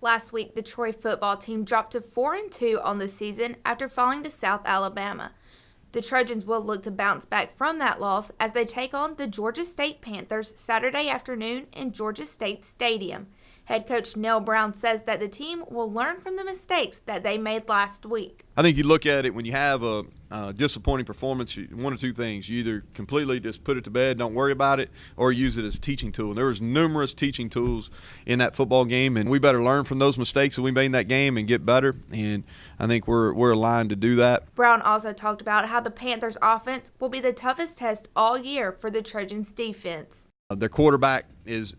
Last week, the Troy football team dropped to 4-2 on the season after falling to South Alabama. The Trojans will look to bounce back from that loss as they take on the Georgia State Panthers Saturday afternoon in Georgia State Stadium. Head coach Neil Brown says that the team will learn from the mistakes that they made last week. I think you look at it when you have a disappointing performance, one of two things. You either completely just put it to bed, don't worry about it, or use it as a teaching tool. And there was numerous teaching tools in that football game, and we better learn from those mistakes that we made in that game and get better. And I think we're aligned to do that. Brown also talked about how the Panthers' offense will be the toughest test all year for the Trojans' defense. Their quarterback is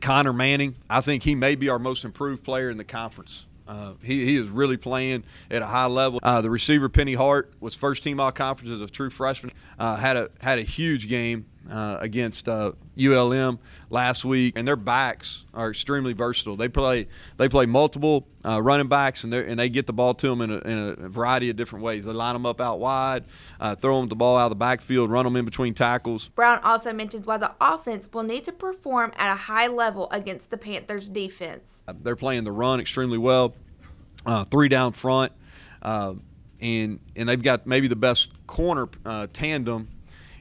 Connor Manning. I think he may be our most improved player in the conference. He is really playing at a high level. The receiver Penny Hart was first team all conference as a true freshman. Had a huge game against ULM last week, and their backs are extremely versatile. They play multiple running backs, and they get the ball to them in a variety of different ways. They line them up out wide, throw them the ball out of the backfield, run them in between tackles. Brown also mentions why the offense will need to perform at a high level against the Panthers' defense. They're playing the run extremely well, 3 down front, and they've got maybe the best corner tandem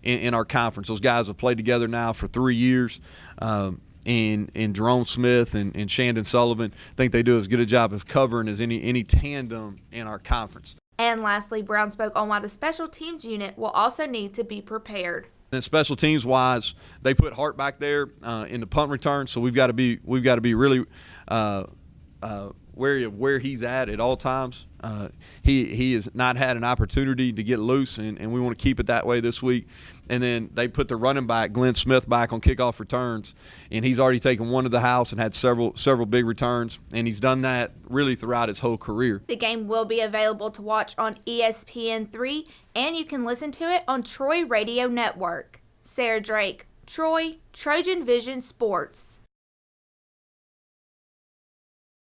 in our conference. Those guys have played together now for 3 years, and Jerome Smith and Shandon Sullivan. I think they do as good a job of covering as any tandem in our conference. And lastly, Brown spoke on why the special teams unit will also need to be prepared. And special teams wise, they put Hart back there in the punt return, so we've got to be really wary of where he's at all times. He has not had an opportunity to get loose, and we want to keep it that way this week. And then they put the running back, Glenn Smith, back on kickoff returns, and he's already taken one to the house and had several big returns, and he's done that really throughout his whole career. The game will be available to watch on ESPN3, and you can listen to it on Troy Radio Network. Sarah Drake, Troy, TrojanVision Sports.